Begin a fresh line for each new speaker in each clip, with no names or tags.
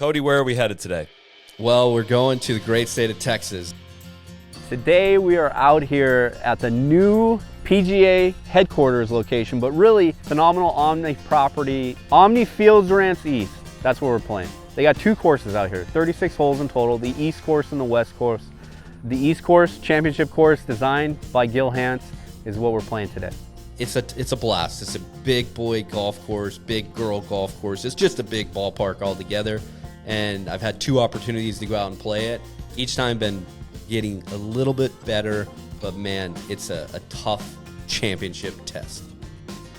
Cody, where are we headed today?
Well, we're going to the great state of Texas.
Today we are out here at the new PGA headquarters location, but really phenomenal Omni property, Omni Fields Ranch East. That's where we're playing. They got 2 courses out here, 36 holes in total, the East course and the West course. The East course, championship course, designed by Gil Hanse, is what we're playing today.
It's a blast. It's a big boy golf course, big girl golf course. It's just a big ballpark altogether. And I've had 2 opportunities to go out and play it. Each time been getting a little bit better, but man, it's a tough championship test.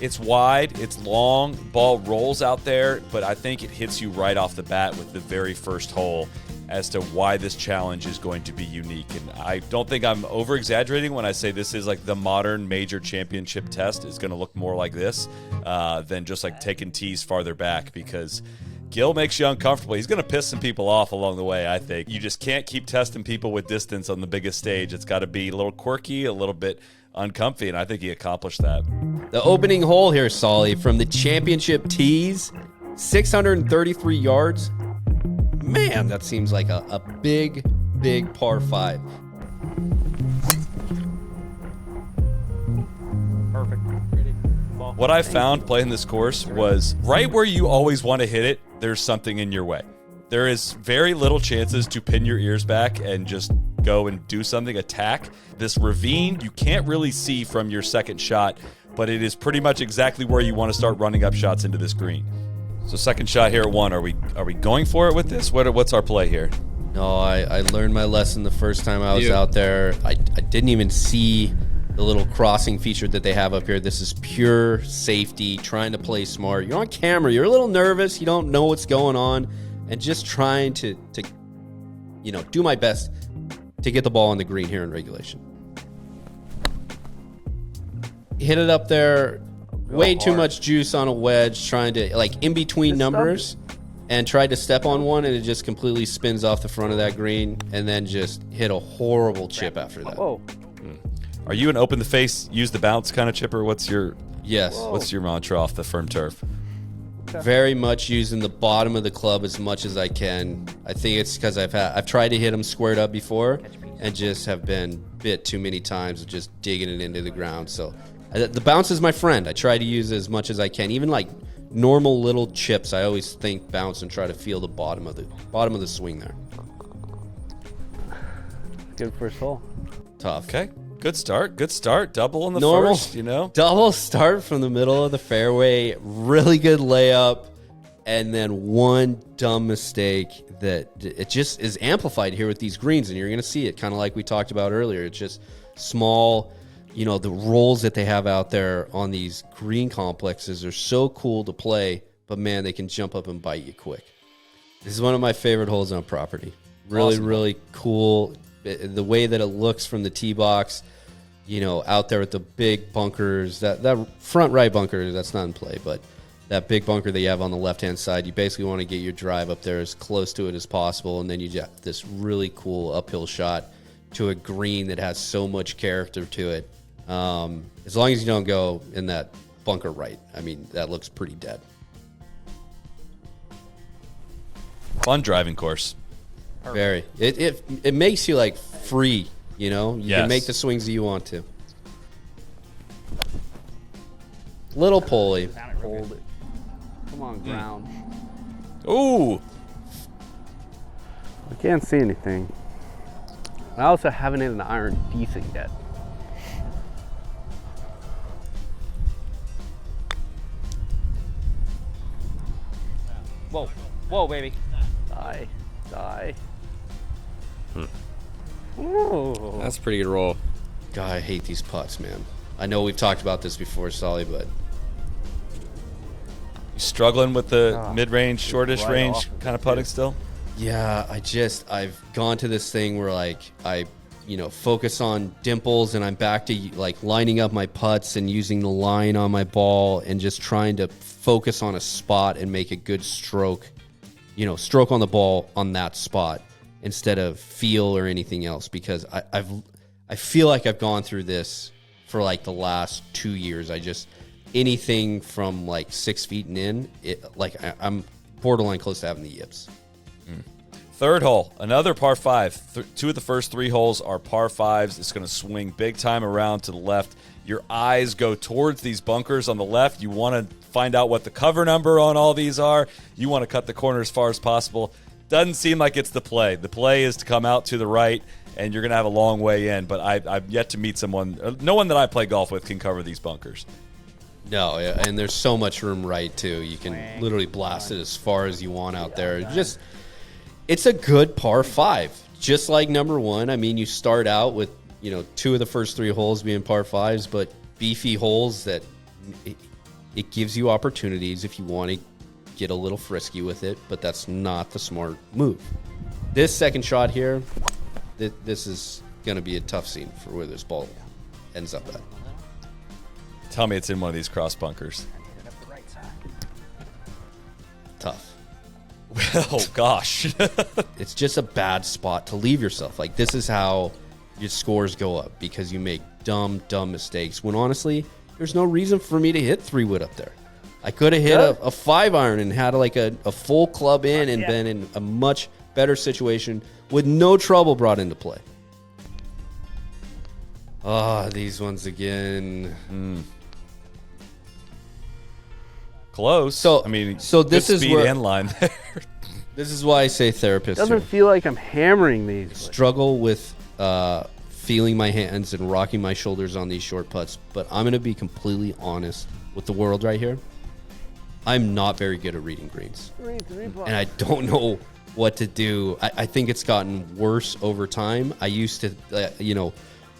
It's wide, it's long, ball rolls out there, but I think it hits you right off the bat with the very first hole as to why this challenge is going to be unique. And I don't think I'm over-exaggerating when I say this is like the modern major championship test is going to look more like this than just like taking tees farther back, because Gil makes you uncomfortable. He's going to piss some people off along the way, I think. You just can't keep testing people with distance on the biggest stage. It's got to be a little quirky, a little bit uncomfy, and I think he accomplished that.
The opening hole here, Soly, from the championship tees, 633 yards. Man, that seems like a big, big par 5.
Perfect.
What I found playing this course was right where you always want to hit it, there's something in your way. There is very little chances to pin your ears back and just go and do something, attack. This ravine, you can't really see from your second shot, but it is pretty much exactly where you want to start running up shots into this green. So second shot here at 1. Are we going for it with this? What's our play here?
No, I learned my lesson the first time I was out there. I didn't even see the little crossing feature that they have up here. This is pure safety, trying to play smart. You're on camera. You're a little nervous. You don't know what's going on. And just trying to do my best to get the ball on the green here in regulation. Hit it up there. Way too much juice on a wedge, trying to, like, in between numbers, and tried to step on one, and it just completely spins off the front of that green, and then just hit a horrible chip after that.
Whoa.
Are you an open the face, use the bounce kind of chipper? What's your mantra off the firm turf?
Very much using the bottom of the club as much as I can. I think it's because I've tried to hit them squared up before and just have been bit too many times of just digging it into the ground. So the bounce is my friend. I try to use it as much as I can. Even like normal little chips, I always think bounce and try to feel the bottom of the swing there.
Good first hole.
Tough.
Okay. Good start. Double in the
Normal,
first,
Double start from the middle of the fairway. Really good layup. And then one dumb mistake that it just is amplified here with these greens. And you're going to see it kind of like we talked about earlier. It's just small, the rolls that they have out there on these green complexes are so cool to play. But, man, they can jump up and bite you quick. This is one of my favorite holes on property. Really, awesome. Really cool. The way that it looks from the tee box, out there with the big bunkers, that front right bunker, that's not in play, but that big bunker that you have on the left-hand side, you basically want to get your drive up there as close to it as possible, and then you get this really cool uphill shot to a green that has so much character to it. As long as you don't go in that bunker right. I mean, that looks pretty dead.
Fun driving course.
Very. It makes you like free, You can make the swings that you want to. Little pulley.
Hold it. Come on, ground.
Ooh.
I can't see anything. I also haven't hit an iron decent yet. Whoa. Whoa, baby. Die. Ooh.
That's a pretty good roll.
God, I hate these putts, man. I know we've talked about this before, Soly, but...
You struggling with the mid-range, shortish range kind of putting still?
Yeah, I've gone to this thing where, I focus on dimples, and I'm back to, lining up my putts and using the line on my ball and just trying to focus on a spot and make a good stroke, stroke on the ball on that spot instead of feel or anything else, because I feel like I've gone through this for, the last 2 years. Anything from, 6 feet and in, I'm borderline close to having the yips.
Third hole, another par 5. Two of the first 3 holes are par 5s. It's going to swing big time around to the left. Your eyes go towards these bunkers on the left. You want to find out what the cover number on all these are. You want to cut the corner as far as possible. Doesn't seem like it's the play. The play is to come out to the right, and you're going to have a long way in. But I've yet to meet someone. No one that I play golf with can cover these bunkers.
No, and there's so much room right, too. You can literally blast it as far as you want out there. It's a good par 5, just like number 1. I mean, you start out with, 2 of the first 3 holes being par 5s, but beefy holes that it gives you opportunities if you want to get a little frisky with it, but that's not the smart move. This second shot here, this is going to be a tough scene for where this ball ends up at.
Tell me it's in one of these cross bunkers.
Tough.
Oh, gosh.
It's just a bad spot to leave yourself. Like, this is how your scores go up, because you make dumb mistakes, when honestly, there's no reason for me to hit 3-wood up there. I could have hit a 5-iron and had like a full club in and been in a much better situation with no trouble brought into play. These ones again.
Close.
So this is
speed
where
and line there.
This is why I say therapists
Doesn't feel like I'm hammering these.
struggle with feeling my hands and rocking my shoulders on these short putts. But I'm going to be completely honest with the world right here. I'm not very good at reading greens, and I don't know what to do. I think it's gotten worse over time. I used to,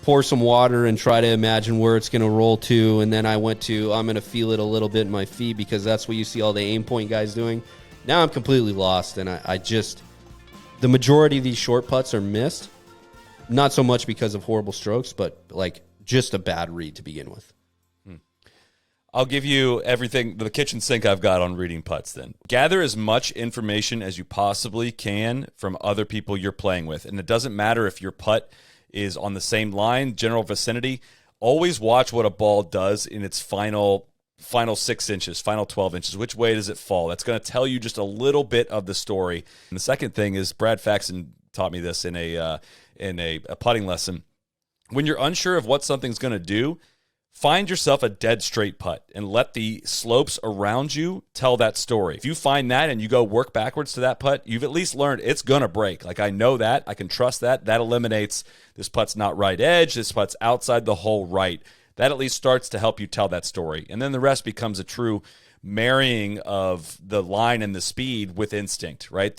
pour some water and try to imagine where it's going to roll to, and then I went to, I'm going to feel it a little bit in my feet, because that's what you see all the aim point guys doing. Now I'm completely lost, and the majority of these short putts are missed. Not so much because of horrible strokes, but like just a bad read to begin with.
I'll give you everything, the kitchen sink I've got on reading putts then. Gather as much information as you possibly can from other people you're playing with. And it doesn't matter if your putt is on the same line, general vicinity. Always watch what a ball does in its final 6 inches, final 12 inches. Which way does it fall? That's going to tell you just a little bit of the story. And the second thing is, Brad Faxon taught me this in a putting lesson. When you're unsure of what something's going to do, find yourself a dead straight putt and let the slopes around you tell that story. If you find that and you go work backwards to that putt, you've at least learned it's going to break. Like, I know that. I can trust that. That eliminates this putt's not right edge. This putt's outside the hole right. That at least starts to help you tell that story. And then the rest becomes a true marrying of the line and the speed with instinct, right?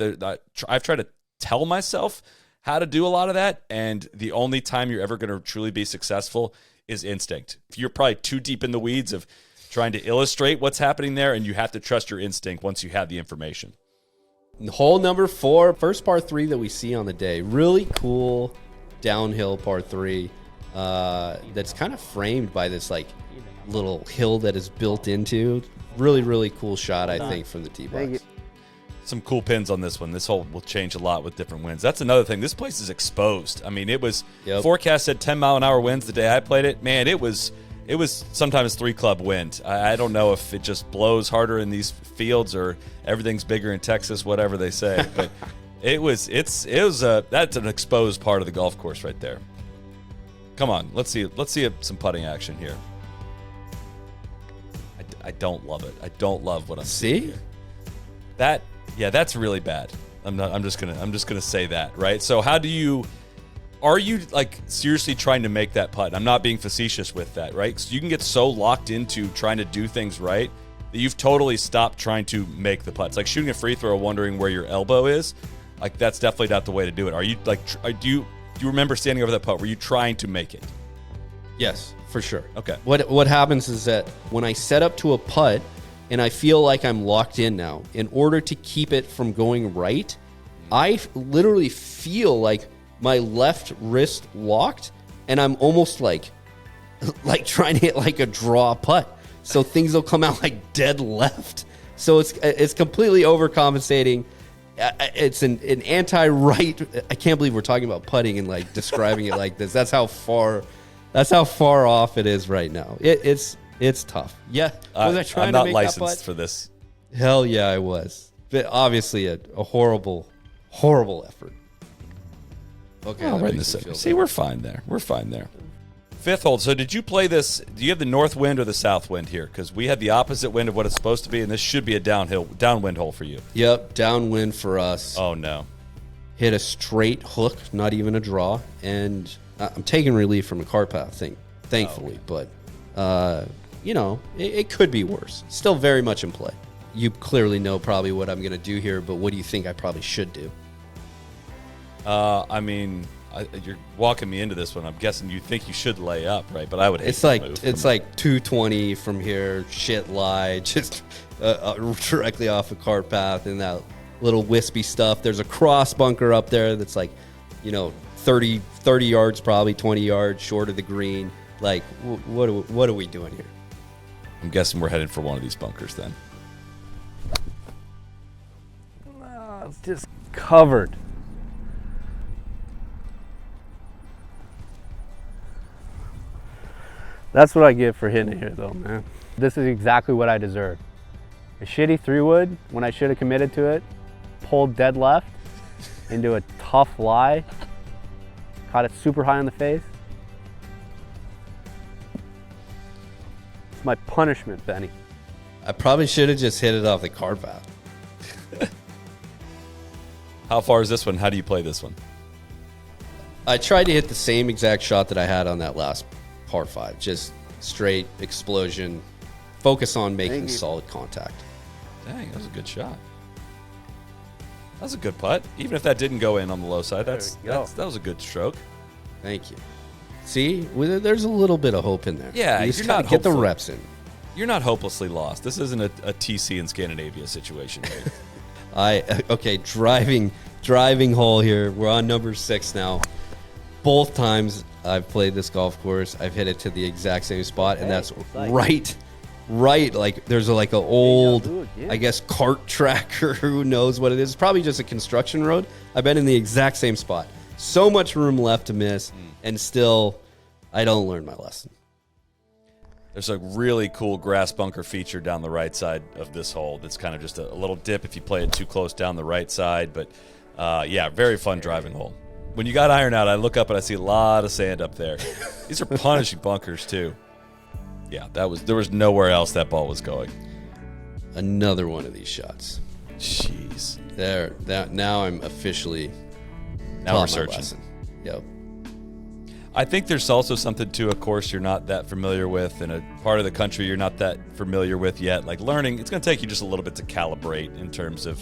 I've tried to tell myself how to do a lot of that, and the only time you're ever going to truly be successful is instinct. If you're probably too deep in the weeds of trying to illustrate what's happening there, and you have to trust your instinct once you have the information.
Hole number 4, first par 3 that we see on the day. Really cool downhill par 3 that's kind of framed by this like little hill that is built into. Really, really cool shot, I think, from the tee box.
Some cool pins on this one. This hole will change a lot with different winds. That's another thing. This place is exposed. I mean, it was forecast said 10-mile-an-hour winds the day I played it. Man, it was sometimes 3-club wind. I don't know if it just blows harder in these fields or everything's bigger in Texas, whatever they say. But that's an exposed part of the golf course right there. Come on, let's see some putting action here. I don't love it. I don't love what I'm seeing here. That's really bad. I'm just gonna say that, right? So are you like seriously trying to make that putt? I'm not being facetious with that, right? So you can get so locked into trying to do things right that you've totally stopped trying to make the putts. Like shooting a free throw, wondering where your elbow is. Like that's definitely not the way to do it. Are you like? Do you remember standing over that putt? Were you trying to make it?
Yes, for sure.
Okay.
What happens is that when I set up to a putt, and I feel like I'm locked in now, in order to keep it from going right, I literally feel like my left wrist locked, and I'm almost like trying to hit like a draw putt. So things will come out like dead left. So it's completely overcompensating. It's an anti-right. I can't believe we're talking about putting and like describing it like this. That's how far off it is right now. It's tough. Yeah. Was I trying to make that putt?
I'm not licensed for this.
Hell yeah, I was. But obviously a horrible Horrible effort. Okay,
Oh,
that
right in the
makes me
center.
feel
See,
better.
we're fine there. We're fine there. Fifth hole. So did you play this? Do you have the north wind or the south wind here? Because we had the opposite wind of what it's supposed to be, and this should be a downwind hole for you.
Yep, downwind for us.
Oh, no.
Hit a straight hook, not even a draw, and I'm taking relief from a cart path thing, thankfully. But, it could be worse. Still very much in play. You clearly know probably what I'm going to do here, but what do you think I probably should do?
You're walking me into this one. I'm guessing you think you should lay up, right? But I would hate
It's
to
like
move
it's
from-
like 220 from here, shit lie, just directly off a cart path and that little wispy stuff. There's a cross bunker up there that's like, 30 yards, probably 20 yards short of the green. Like, what are we doing here?
I'm guessing we're headed for one of these bunkers then.
It's just covered. That's what I get for hitting it here, though, man. This is exactly what I deserve. A shitty 3-wood when I should have committed to it, pulled dead left into a tough lie, caught it super high on the face. It's my punishment, Benny.
I probably should have just hit it off the cart path.
How far is this one? How do you play this one?
I tried to hit the same exact shot that I had on that last par 5. Just straight explosion. Focus on making solid contact.
Dang, that was a good shot. That was a good putt. Even if that didn't go in on the low side, that was a good stroke.
Thank you. See, there's a little bit of hope in there.
Yeah,
you just
you're
gotta
not
get the
hopeful.
reps in.
You're not hopelessly lost. This isn't a TC in Scandinavia situation. Right?
Driving hole here. We're on number 6 now. Both times I've played this golf course, I've hit it to the exact same spot, and that's right. Like there's a old, I guess, cart track or who knows what it is. It's probably just a construction road. I've been in the exact same spot. So much room left to miss, and still, I don't learn my lesson.
There's a really cool grass bunker feature down the right side of this hole. That's kind of just a little dip if you play it too close down the right side. But, very fun driving hole. When you got iron out, I look up and I see a lot of sand up there. These are punishing bunkers, too. Yeah, there was nowhere else that ball was going.
Another one of these shots.
Jeez.
Now I'm officially
Now we're searching.
Yep.
I think there's also something to a course you're not that familiar with and a part of the country you're not that familiar with yet. Like learning, it's going to take you just a little bit to calibrate in terms of.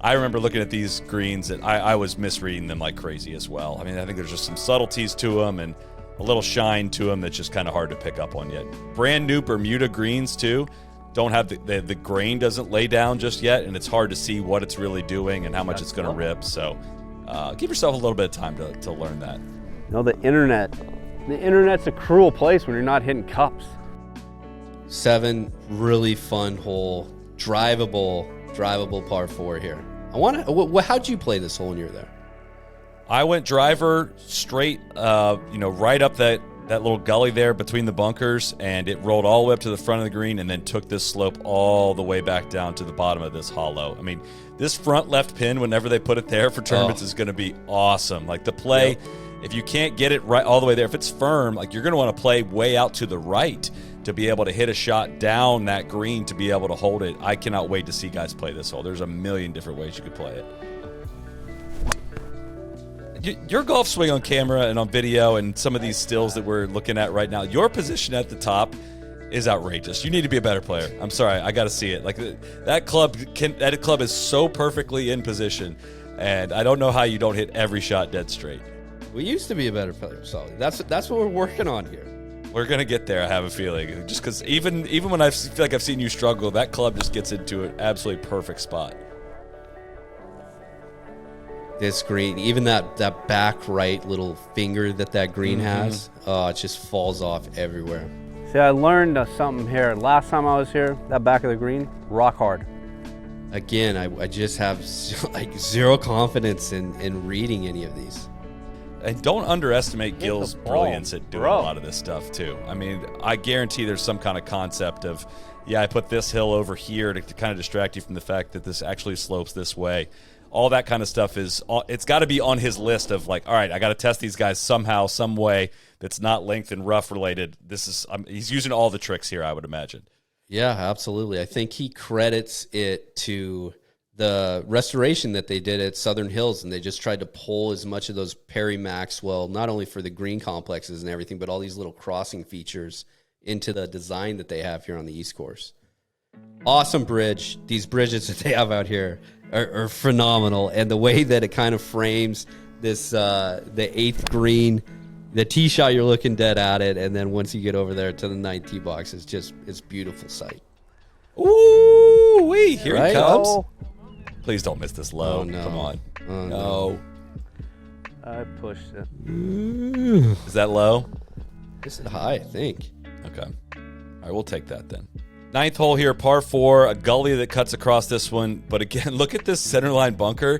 I remember looking at these greens and I was misreading them like crazy as well. I mean, I think there's just some subtleties to them and a little shine to them that's just kind of hard to pick up on yet. Brand new Bermuda greens too. Don't have the grain doesn't lay down just yet, and it's hard to see what it's really doing and how much it's going to rip. So give yourself a little bit of time to learn that.
The internet's a cruel place when you're not hitting cups.
7, really fun hole, drivable par 4 here. How'd you play this hole when you were there?
I went driver straight, right up that little gully there between the bunkers, and it rolled all the way up to the front of the green and then took this slope all the way back down to the bottom of this hollow. I mean, this front left pin, whenever they put it there for tournaments, is going to be awesome. Like the play, if you can't get it right all the way there, if it's firm, like you're going to want to play way out to the right to be able to hit a shot down that green to be able to hold it. I cannot wait to see guys play this hole. There's a million different ways you could play it. Your golf swing on camera and on video and some of these stills that we're looking at right now, your position at the top is outrageous. You need to be a better player. I'm sorry, I got to see it. Like that club is so perfectly in position, and I don't know how you don't hit every shot dead straight.
We used to be a better player, Soly. That's what we're working on here.
We're gonna get there. I have a feeling. Just because even when I feel like I've seen you struggle, that club just gets into an absolutely perfect spot.
This green, even that back right little finger that green has, it just falls off everywhere.
See, I learned something here. Last time I was here, that back of the green, rock hard.
Again, I just have zero confidence in reading any of these.
And don't underestimate Gil's
ball,
brilliance at doing a lot of this stuff, too. I mean, I guarantee there's some kind of concept of, I put this hill over here to kind of distract you from the fact that this actually slopes this way. all that kind of stuff it's got to be on his list of like, all right, I got to test these guys somehow, some way that's not length and rough related. He's using all the tricks here, I would imagine.
Yeah, absolutely. I think he credits it to the restoration that they did at Southern Hills, and they just tried to pull as much of those Perry Maxwell, not only for the green complexes and everything, but all these little crossing features into the design that they have here on the East Course. Awesome bridge. These bridges that they have out here are phenomenal, and the way that it kind of frames this, the 8th green, the tee shot, you're looking dead at it, and then once you get over there to the 9th tee box, it's beautiful sight.
Ooh, wee! Here
Right?
he comes.
Oh,
Please don't miss this low.
Oh, no.
Come on.
Oh,
No.
I pushed it.
Is that low?
This is high, I think.
Okay. All right, we'll take that then. 9th hole here, par 4, a gully that cuts across this one. But again, look at this centerline bunker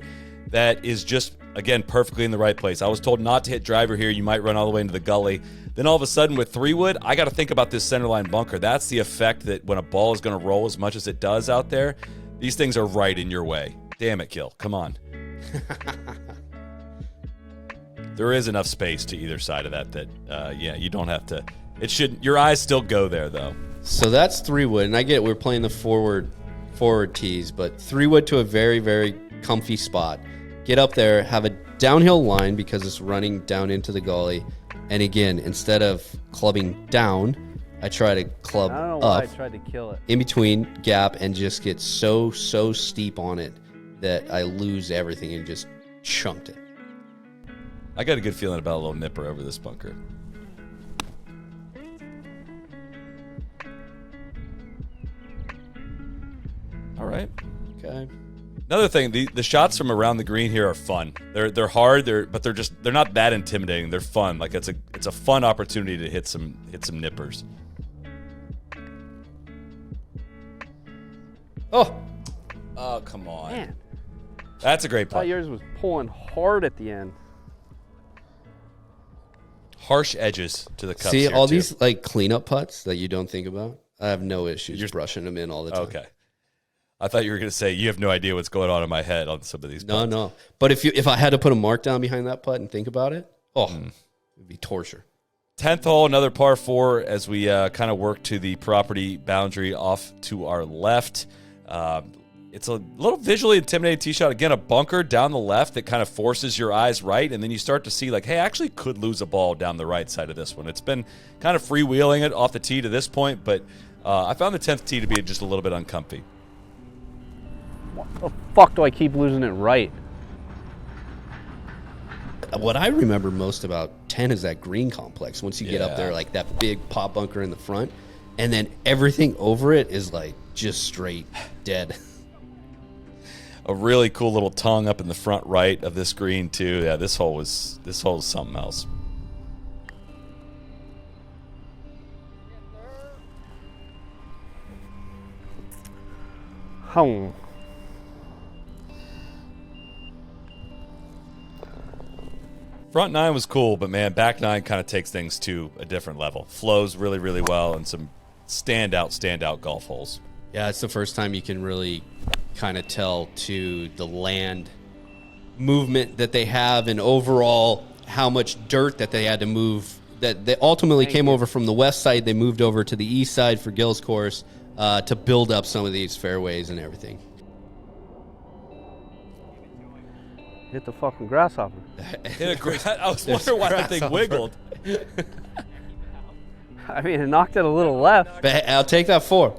that is just, again, perfectly in the right place. I was told not to hit driver here. You might run all the way into the gully. Then all of a sudden with 3-wood, I got to think about this centerline bunker. That's the effect that when a ball is going to roll as much as it does out there, these things are right in your way. Damn it, Gil. Come on. There is enough space to either side of that yeah, you don't have to. It should. Your eyes still go there, though.
So that's 3-wood, and I get it, we're playing the forward tees, but 3-wood to a very, very comfy spot. Get up there, have a downhill line because it's running down into the gully, and again, instead of clubbing down, I try to club
I don't know why
up
I tried to kill it.
in between gap and just get so steep on it that I lose everything and just chunked it.
I got a good feeling about a little nipper over this bunker. All right.
Okay.
Another thing, the shots from around the green here are fun. They're hard, but they're not that intimidating. They're fun. Like it's a fun opportunity to hit some nippers. Oh, come on.
Man,
That's a great
I thought
putt.
yours was pulling hard at the end.
Harsh edges to the cups.
See,
here,
all
too.
these like cleanup putts that you don't think about, I have no issues
You're-
brushing them in all the time.
Okay. I thought you were going to say you have no idea what's going on in my head on some of these.
No,
putts.
no. But if I had to put a mark down behind that putt and think about it, it'd be torture.
10th hole, another par 4 as we kind of work to the property boundary off to our left. It's a little visually intimidating tee shot. Again, a bunker down the left that kind of forces your eyes right, and then you start to see like, hey, I actually could lose a ball down the right side of this one. It's been kind of freewheeling it off the tee to this point, but I found the 10th tee to be just a little bit uncomfy.
What the fuck do I keep losing it right?
What I remember most about 10 is that green complex. Once you get up
Yeah.
there, like that big pop bunker in the front, and then everything over it is like just straight dead.
A really cool little tongue up in the front right of this green too. Yeah, this hole is something else.
Home.
Front 9 was cool, but man, back 9 kind of takes things to a different level. Flows really, really well, and some standout golf holes.
Yeah, it's the first time you can really kind of tell to the land movement that they have and overall how much dirt that they had to move. That they ultimately came over from the west side. They moved over to the east side for Gil's course to build up some of these fairways and everything.
Hit the fucking grasshopper.
I was wondering why that thing wiggled.
I mean, it knocked it a little left.
But I'll take that 4.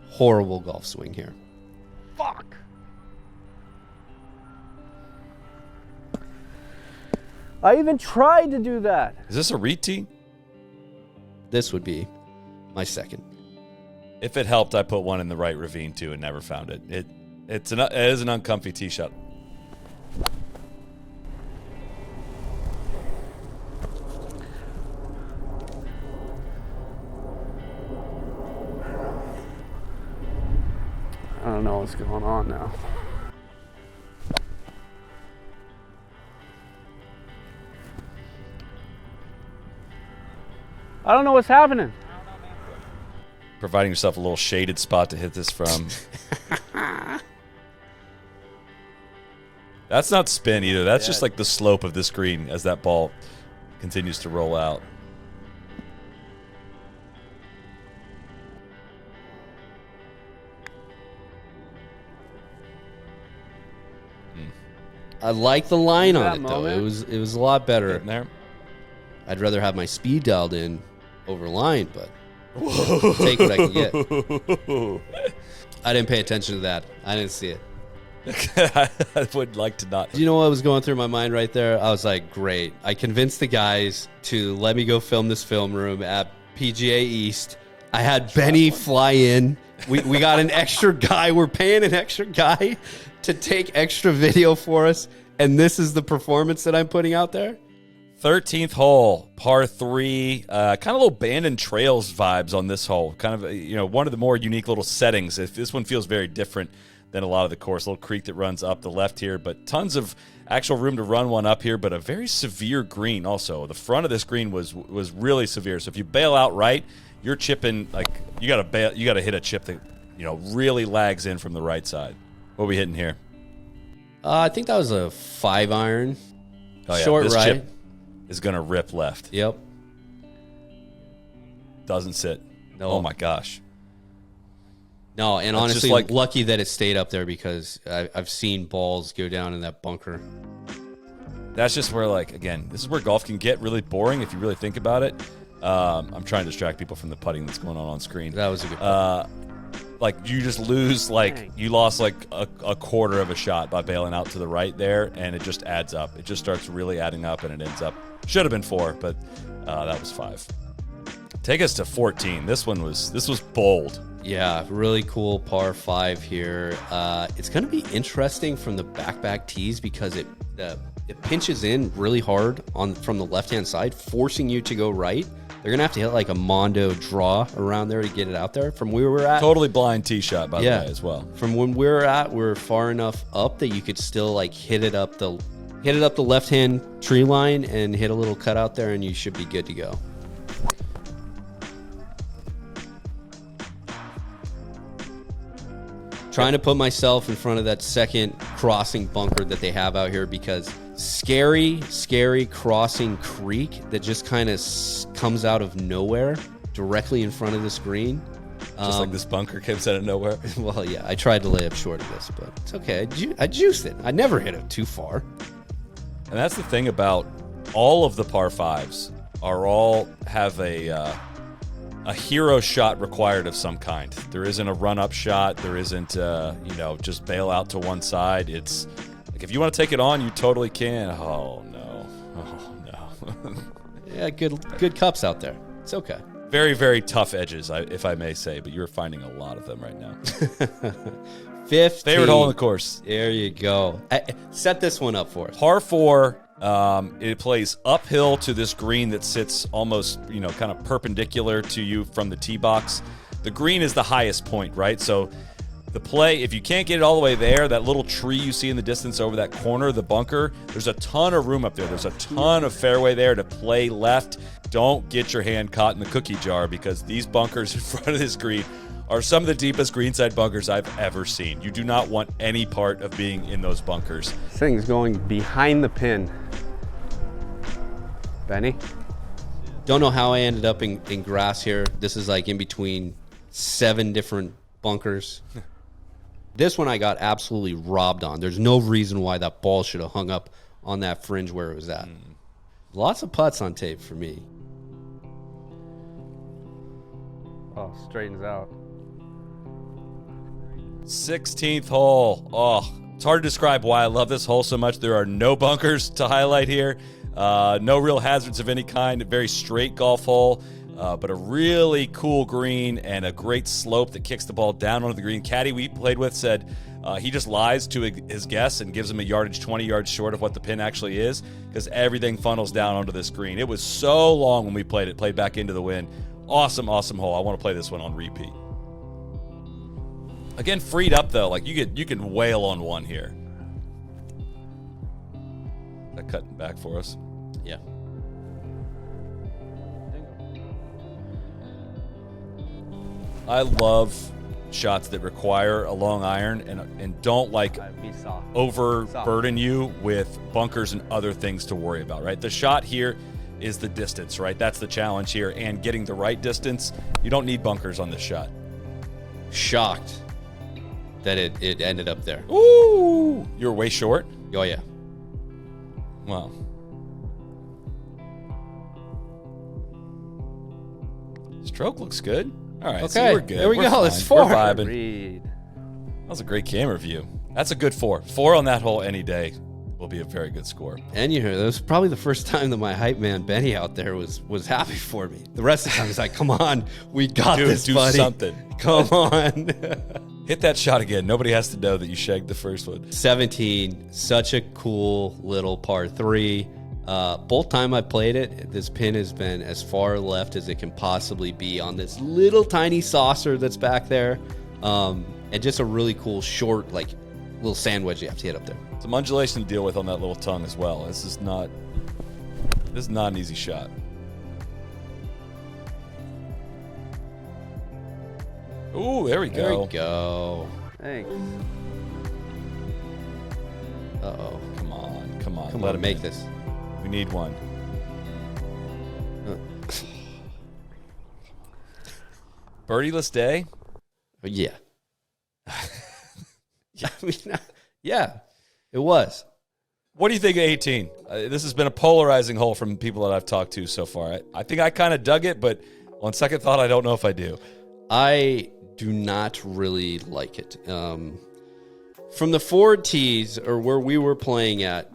Horrible golf swing here.
Fuck. I even tried to do that.
Is this a re-tee?
This would be my second.
If it helped, I put one in the right ravine too and never found it. It is an uncomfy tee shot.
I don't know what's going on now. I don't know what's happening.
providing yourself a little shaded spot to hit this from. That's not spin either. That's just like the slope of this green as that ball continues to roll out.
I like the line
That
on it though.
moment.
It was a lot better.
Getting there.
I'd rather have my speed dialed in over line, but take what I can get. I didn't pay attention to that. I didn't see it.
I would like to not.
Do you know what was going through my mind right there? I was like, great. I convinced the guys to let me go film this film room at PGA East. I had Benny fly in. We got an extra guy. We're paying an extra guy to take extra video for us. And this is the performance that I'm putting out there?
13th hole, par 3, kind of little abandoned trails vibes on this hole. Kind of, one of the more unique little settings. If this one feels very different than a lot of the course. A little creek that runs up the left here, but tons of actual room to run one up here, but a very severe green also. The front of this green was really severe. So if you bail out right, you're chipping, like, you got to hit a chip that, really lags in from the right side. What are we hitting here?
I think that was a 5-iron.
Oh, yeah.
Short
This
right.
chip is going to rip left.
Yep.
Doesn't sit.
No.
Oh, my gosh.
No, and
That's
honestly,
just like-
lucky that it stayed up there because I've seen balls go down in that bunker.
That's just where, like, again, this is where golf can get really boring if you really think about it. I'm trying to distract people from the putting that's going on screen.
That was a good putt.
Like, you just lose, like, you lost, like, a quarter of a shot by bailing out to the right there, and it just adds up. It just starts really adding up, and it ends up, should have been 4, but that was 5. Take us to 14. This was bold.
Yeah, really cool par 5 here. It's going to be interesting from the back tees because it pinches in really hard from the left-hand side, forcing you to go right. They're going to have to hit like a Mondo draw around there to get it out there. From where we're at,
Totally blind tee shot, by the way, as well.
From when we're at, we're far enough up that you could still like hit it up the left-hand tree line and hit a little cut out there, and you should be good to go. Trying to put myself in front of that second crossing bunker that they have out here because scary crossing creek that just kind of comes out of nowhere directly in front of this green.
Just like this bunker comes out of nowhere.
Well, yeah, I tried to lay up short of this, but it's okay. I juiced it. I never hit it too far.
And that's the thing about all of the par 5s all have a hero shot required of some kind. There isn't a run-up shot. There isn't, just bail out to one side. It's like if you want to take it on, you totally can. Oh, no.
Yeah, good cups out there. It's okay.
Very, very tough edges, if I may say, but you're finding a lot of them right now.
15.
Favorite hole in the course.
There you go. Set this one up for us.
Par 4, it plays uphill to this green that sits almost, kind of perpendicular to you from the tee box. The green is the highest point, right? So the play, if you can't get it all the way there, that little tree you see in the distance over that corner of the bunker, there's a ton of room up there. There's a ton of fairway there to play left. Don't get your hand caught in the cookie jar because these bunkers in front of this green are some of the deepest greenside bunkers I've ever seen. You do not want any part of being in those bunkers.
This thing's going behind the pin. Benny?
Don't know how I ended up in grass here. This is like in between 7 different bunkers. This one I got absolutely robbed on. There's no reason why that ball should have hung up on that fringe where it was at. Lots of putts on tape for me.
Oh, straightens out.
16th hole. Oh, it's hard to describe why I love this hole so much. There are no bunkers to highlight here. No real hazards of any kind. A very straight golf hole, but a really cool green and a great slope that kicks the ball down onto the green. Caddy we played with said he just lies to his guests and gives him a yardage 20 yards short of what the pin actually is because everything funnels down onto this green. It was so long when we played it, played back into the wind. Awesome hole. I want to play this one on repeat. Again, freed up though, like you can wail on one here. Is that cutting back for us?
Yeah.
I love shots that require a long iron and don't like
Be soft.
overburden you with bunkers and other things to worry about, right? The shot here is the distance, right? That's the challenge here. And getting the right distance, you don't need bunkers on this shot.
Shocked that it ended up there.
Ooh, you're way short.
Oh, yeah.
Wow. Stroke looks good. All right,
Okay,
so we're good.
there we
We're
go. It's
fine.
4.
We're vibing.
Read.
That was a great camera view. That's a good 4. 4 on that hole any day will be a very good score.
And you know, that was probably the first time that my hype man Benny out there was happy for me. The rest of the time he's like, "Come on, we got
Dude,
this,
do
buddy.
something.
Come on."
Hit that shot again. Nobody has to know that you shagged the first one.
17, such a cool little par 3. Both time I played it, this pin has been as far left as it can possibly be on this little tiny saucer that's back there. And just a really cool short, like, little sand wedge you have to hit up there.
Some undulation to deal with on that little tongue as well. This is not an easy shot. Ooh, there we go.
There we go.
Thanks.
Uh-oh.
Come on.
Come
Let
on,
him
make
in.
this.
We need one. Birdieless day?
Yeah. I mean, yeah, it was.
What do you think of 18? This has been a polarizing hole from people that I've talked to so far. I think I kind of dug it, but on second thought, I don't know if I do.
I do not really like it. From the forward tees, or where we were playing at,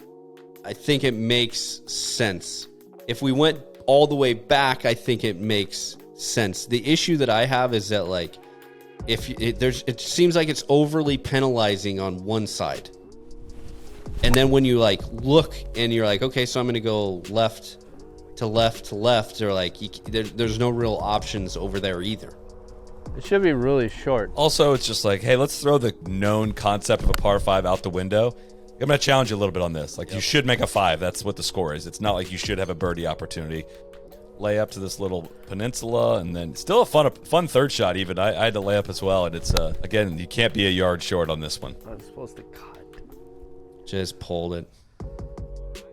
I think it makes sense. If we went all the way back, I think it makes sense. The issue that I have is that, like, it seems like it's overly penalizing on one side. And then when you, like, look and you're like, okay, so I'm going to go left to left to left, they're like, there's no real options over there either.
It should be really short.
Also, it's just like, hey, let's throw the known concept of a par 5 out the window. I'm going to challenge you a little bit on this. Like, you should make a 5. That's what the score is. It's not like you should have a birdie opportunity. Lay up to this little peninsula, and then still a fun third shot even. I had to lay up as well, and it's, again, you can't be a yard short on this one.
I was supposed to cut.
Just pulled it.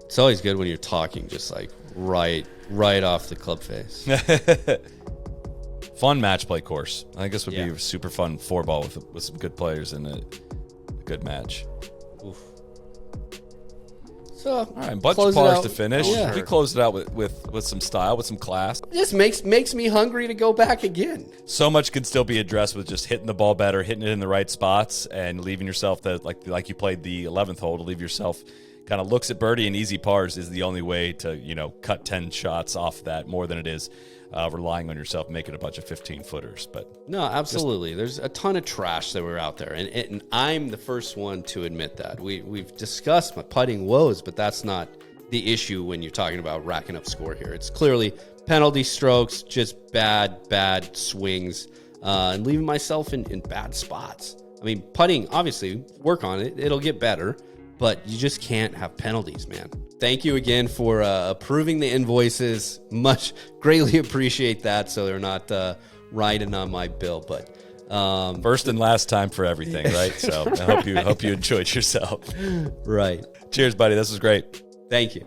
It's always good when you're talking, just like right off the club face.
Fun match play course. I think this would be
Yeah.
a super fun 4-ball with some good players and a good match.
Oof. So,
All right, bunch
close
of
it
pars
out.
to finish.
Yeah.
We closed it out with some style, with some class.
This makes me hungry to go back again.
So much can still be addressed with just hitting the ball better, hitting it in the right spots, and leaving yourself that like you played the 11th hole to leave yourself kind of looks at birdie and easy pars is the only way to cut 10 shots off that more than it is relying on yourself making a bunch of 15-footers. But
No, absolutely. There's a ton of trash that were out there, and I'm the first one to admit that. We've discussed my putting woes, but that's not the issue when you're talking about racking up score here. It's clearly penalty strokes, just bad swings, and leaving myself in bad spots. I mean, putting, obviously, work on it. It'll get better, but you just can't have penalties, man. Thank you again for approving the invoices. Much greatly appreciate that, so they're not riding on my bill. But
first and last time for everything, right? So I hope you enjoyed yourself.
right.
Cheers, buddy. This was great.
Thank you.